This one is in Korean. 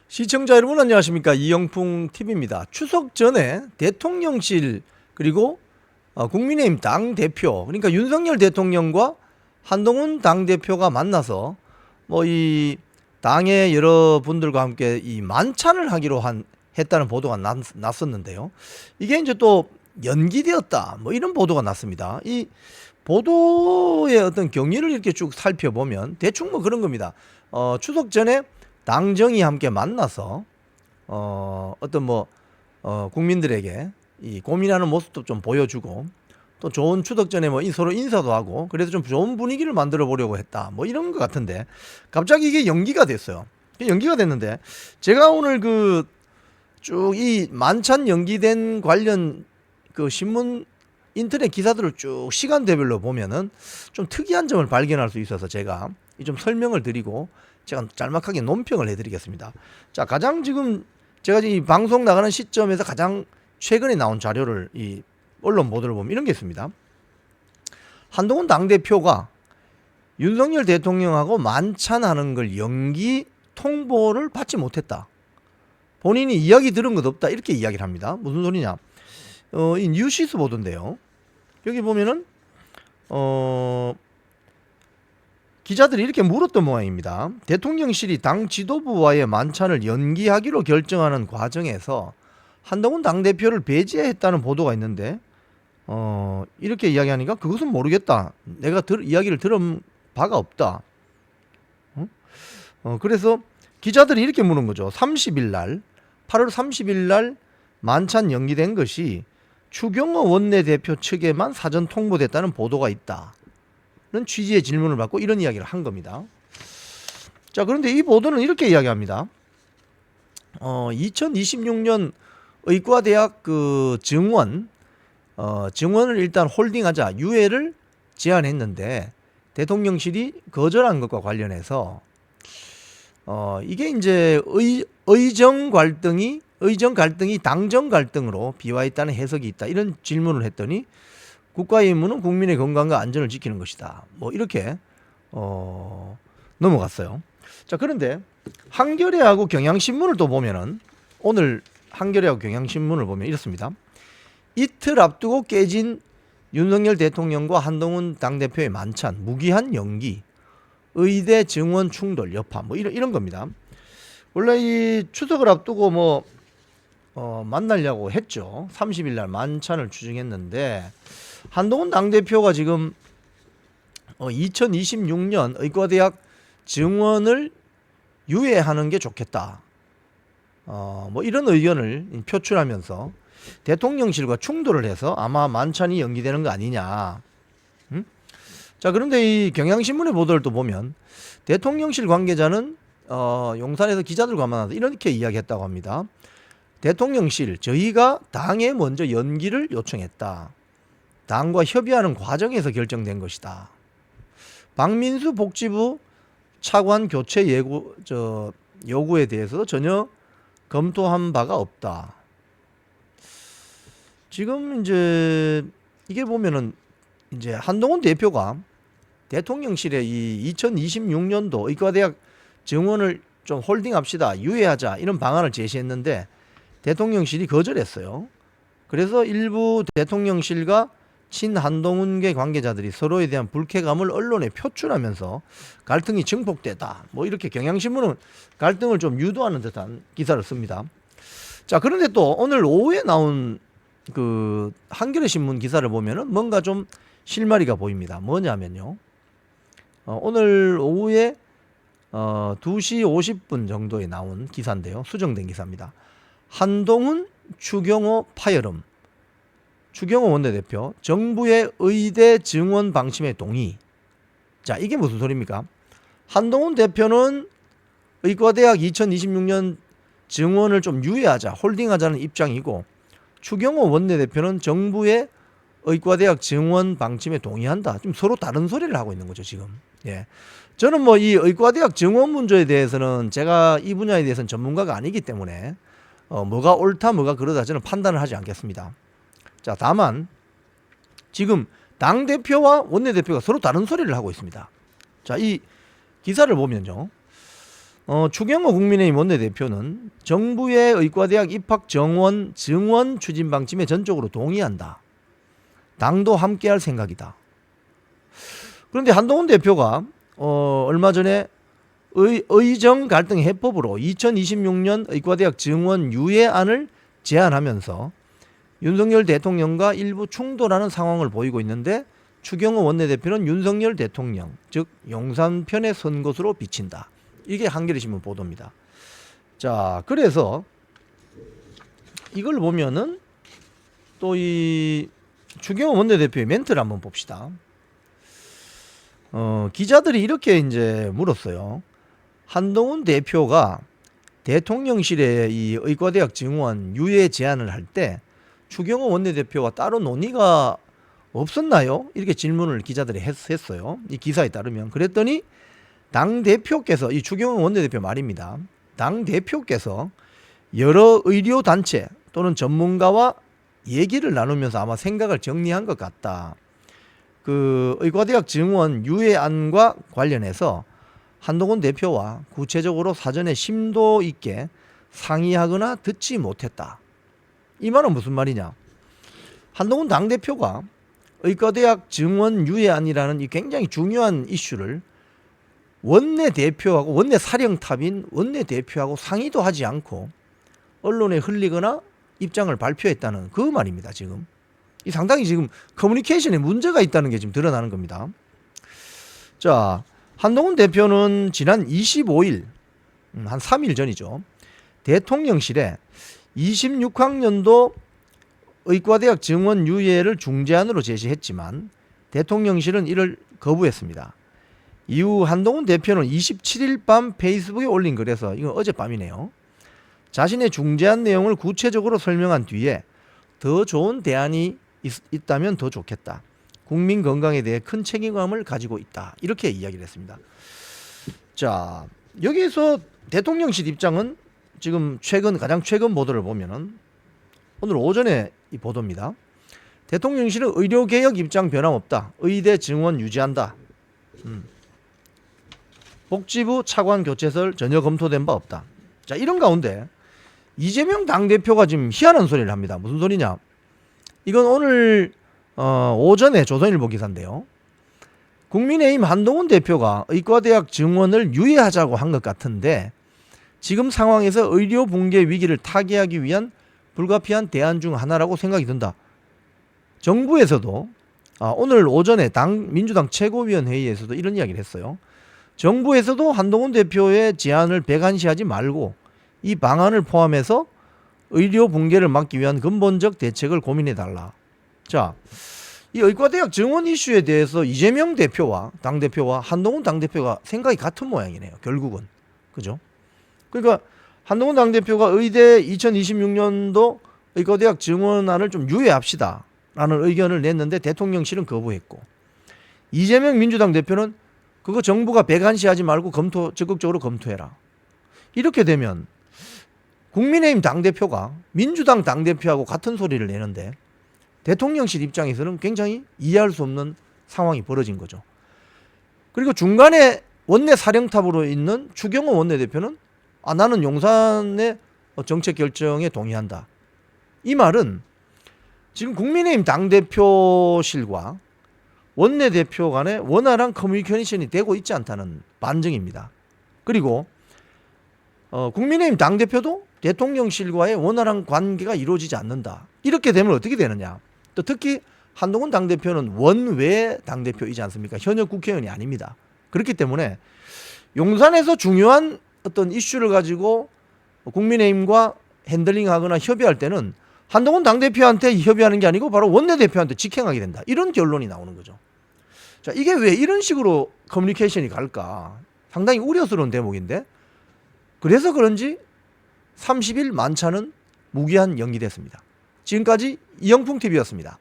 시청자 여러분 안녕하십니까. 이영풍 TV입니다. 추석 전에 대통령실 그리고 국민의힘 당대표 그러니까 윤석열 대통령과 한동훈 당대표가 만나서 뭐 이 당의 여러분들과 함께 이 만찬을 하기로 했다는 보도가 났었는데요. 이게 이제 또 연기되었다 뭐 이런 보도가 났습니다. 이 보도의 어떤 경위를 이렇게 쭉 살펴보면 대충 뭐 그런 겁니다. 추석 전에 당정이 함께 만나서 어떤 뭐 국민들에게 이 고민하는 모습도 좀 보여주고 또 좋은 추석 전에 뭐 서로 인사도 하고 그래서 좀 좋은 분위기를 만들어 보려고 했다 뭐 이런 것 같은데 갑자기 이게 연기가 됐어요. 연기가 됐는데 제가 오늘 그 쭉 이 만찬 연기된 관련 그 신문 인터넷 기사들을 쭉 시간대별로 보면은 좀 특이한 점을 발견할 수 있어서 제가 좀 설명을 드리고 제가 짤막하게 논평을 해드리겠습니다. 자, 가장 지금 제가 이 방송 나가는 시점에서 가장 최근에 나온 자료를 이 언론 보도를 보면 이런 게 있습니다. 한동훈 당대표가 윤석열 대통령하고 만찬하는 걸 연기 통보를 받지 못했다. 본인이 이야기 들은 것 없다. 이렇게 이야기를 합니다. 무슨 소리냐? 이 뉴시스 보도인데요. 여기 보면은 기자들이 이렇게 물었던 모양입니다. 대통령실이 당 지도부와의 만찬을 연기하기로 결정하는 과정에서 한동훈 당대표를 배제했다는 보도가 있는데 이렇게 이야기하니까 그것은 모르겠다. 내가 이야기를 들은 바가 없다. 그래서 기자들이 이렇게 물은 거죠. 30일 날 8월 30일 날 만찬 연기된 것이 추경호 원내대표 측에만 사전 통보됐다는 보도가 있다. 는 취지의 질문을 받고 이런 이야기를 한 겁니다. 자, 그런데 이 보도는 이렇게 이야기합니다. 2026년 의과대학 그 증원을 일단 홀딩하자 유예를 제안했는데 대통령실이 거절한 것과 관련해서 이게 이제 의정 갈등이 당정 갈등으로 비화했다는 해석이 있다. 이런 질문을 했더니 국가의 임무는 국민의 건강과 안전을 지키는 것이다. 뭐 이렇게 넘어갔어요. 자, 그런데 한겨레하고 경향신문을 또 보면은 오늘 한겨레하고 경향신문을 보면 이렇습니다. 이틀 앞두고 깨진 윤석열 대통령과 한동훈 당대표의 만찬 무기한 연기, 의대 증원 충돌 여파 뭐 이런 겁니다. 원래 이 추석을 앞두고 뭐 만나려고 했죠. 30일 날 만찬을 추진했는데 한동훈 당대표가 지금 2026년 의과대학 증원을 유예하는 게 좋겠다. 뭐 이런 의견을 표출하면서 대통령실과 충돌을 해서 아마 만찬이 연기되는 거 아니냐. 자, 그런데 이 경향신문의 보도를 또 보면 대통령실 관계자는 용산에서 기자들과 만나서 이렇게 이야기했다고 합니다. 대통령실 저희가 당에 먼저 연기를 요청했다. 당과 협의하는 과정에서 결정된 것이다. 박민수 복지부 차관 교체 요구에 대해서 전혀 검토한 바가 없다. 지금 이제 이게 보면은 이제 한동훈 대표가 대통령실에 이 2026년도 의과대학 증원을 좀 홀딩합시다, 유예하자 이런 방안을 제시했는데 대통령실이 거절했어요. 그래서 일부 대통령실과 친한동훈계 관계자들이 서로에 대한 불쾌감을 언론에 표출하면서 갈등이 증폭되다. 뭐 이렇게 경향신문은 갈등을 좀 유도하는 듯한 기사를 씁니다. 자, 그런데 또 오늘 오후에 나온 그 한겨레 신문 기사를 보면은 뭔가 좀 실마리가 보입니다. 뭐냐면요. 오늘 오후에 2시 50분 정도에 나온 기사인데요. 수정된 기사입니다. 한동훈 추경호 파열음. 추경호 원내대표 정부의 의대 증원 방침에 동의. 자, 이게 무슨 소리입니까? 한동훈 대표는 의과대학 2026년 증원을 좀 유예하자, 홀딩하자는 입장이고 추경호 원내대표는 정부의 의과대학 증원 방침에 동의한다. 좀 서로 다른 소리를 하고 있는 거죠, 지금. 예. 저는 뭐 이 의과대학 증원 문제에 대해서는 제가 이 분야에 대해서는 전문가가 아니기 때문에 뭐가 옳다 뭐가 그러다 저는 판단을 하지 않겠습니다. 자, 다만 지금 당대표와 원내대표가 서로 다른 소리를 하고 있습니다. 자, 이 기사를 보면요. 추경호 국민의힘 원내대표는 정부의 의과대학 입학 증원 추진 방침에 전적으로 동의한다. 당도 함께할 생각이다. 그런데 한동훈 대표가 얼마 전에 의정 갈등 해법으로 2026년 의과대학 증원 유예안을 제안하면서 윤석열 대통령과 일부 충돌하는 상황을 보이고 있는데 추경호 원내대표는 윤석열 대통령, 즉 용산 편에 선 것으로 비친다. 이게 한겨레신문 보도입니다. 자, 그래서 이걸 보면은 또 이 추경호 원내대표의 멘트를 한번 봅시다. 기자들이 이렇게 이제 물었어요. 한동훈 대표가 대통령실에 이 의과대학 증원 유예 제안을 할 때 추경호 원내대표와 따로 논의가 없었나요? 이렇게 질문을 기자들이 했어요. 이 기사에 따르면. 그랬더니 당대표께서, 이 추경호 원내대표 말입니다. 당대표께서 여러 의료단체 또는 전문가와 얘기를 나누면서 아마 생각을 정리한 것 같다. 그 의과대학 증원 유예안과 관련해서 한동훈 대표와 구체적으로 사전에 심도 있게 상의하거나 듣지 못했다. 이 말은 무슨 말이냐? 한동훈 당대표가 의과대학 증원 유예안이라는 이 굉장히 중요한 이슈를 원내대표하고 원내사령탑인 원내대표하고 상의도 하지 않고 언론에 흘리거나 입장을 발표했다는 그 말입니다. 지금 이 상당히 지금 커뮤니케이션에 문제가 있다는 게 지금 드러나는 겁니다. 자, 한동훈 대표는 지난 25일 한 3일 전이죠. 대통령실에 26학년도 의과대학 증원 유예를 중재안으로 제시했지만 대통령실은 이를 거부했습니다. 이후 한동훈 대표는 27일 밤 페이스북에 올린 글에서, 이건 어젯밤이네요, 자신의 중재안 내용을 구체적으로 설명한 뒤에 더 좋은 대안이 있다면 더 좋겠다. 국민 건강에 대해 큰 책임감을 가지고 있다. 이렇게 이야기를 했습니다. 자, 여기에서 대통령실 입장은 지금 가장 최근 보도를 보면은 오늘 오전에 이 보도입니다. 대통령실은 의료개혁 입장 변함없다. 의대 증원 유지한다. 복지부 차관 교체설 전혀 검토된 바 없다. 자, 이런 가운데 이재명 당대표가 지금 희한한 소리를 합니다. 무슨 소리냐? 이건 오늘 오전에 조선일보 기사인데요. 국민의힘 한동훈 대표가 의과대학 증원을 유예하자고 한 것 같은데 지금 상황에서 의료 붕괴 위기를 타개하기 위한 불가피한 대안 중 하나라고 생각이 든다. 정부에서도 오늘 오전에 민주당 최고위원회의에서도 이런 이야기를 했어요. 정부에서도 한동훈 대표의 제안을 백안시하지 말고 이 방안을 포함해서 의료 붕괴를 막기 위한 근본적 대책을 고민해달라. 자, 이 의과대학 증원 이슈에 대해서 이재명 대표와 당대표와 한동훈 당대표가 생각이 같은 모양이네요. 결국은. 그죠? 그러니까 한동훈 당대표가 의대 2026년도 의과대학 증원안을 좀 유예합시다 라는 의견을 냈는데 대통령실은 거부했고, 이재명 민주당 대표는 그거 정부가 백안시하지 말고 적극적으로 검토해라. 이렇게 되면 국민의힘 당대표가 민주당 당대표하고 같은 소리를 내는데 대통령실 입장에서는 굉장히 이해할 수 없는 상황이 벌어진 거죠. 그리고 중간에 원내 사령탑으로 있는 추경호 원내대표는 나는 용산의 정책 결정에 동의한다. 이 말은 지금 국민의힘 당대표실과 원내대표 간에 원활한 커뮤니케이션이 되고 있지 않다는 반증입니다. 그리고 국민의힘 당대표도 대통령실과의 원활한 관계가 이루어지지 않는다. 이렇게 되면 어떻게 되느냐. 또 특히 한동훈 당대표는 원외 당대표이지 않습니까? 현역 국회의원이 아닙니다. 그렇기 때문에 용산에서 중요한 어떤 이슈를 가지고 국민의힘과 핸들링하거나 협의할 때는 한동훈 당대표한테 협의하는 게 아니고 바로 원내대표한테 직행하게 된다. 이런 결론이 나오는 거죠. 자, 이게 왜 이런 식으로 커뮤니케이션이 갈까? 상당히 우려스러운 대목인데, 그래서 그런지 30일 만찬은 무기한 연기됐습니다. 지금까지 이영풍TV였습니다.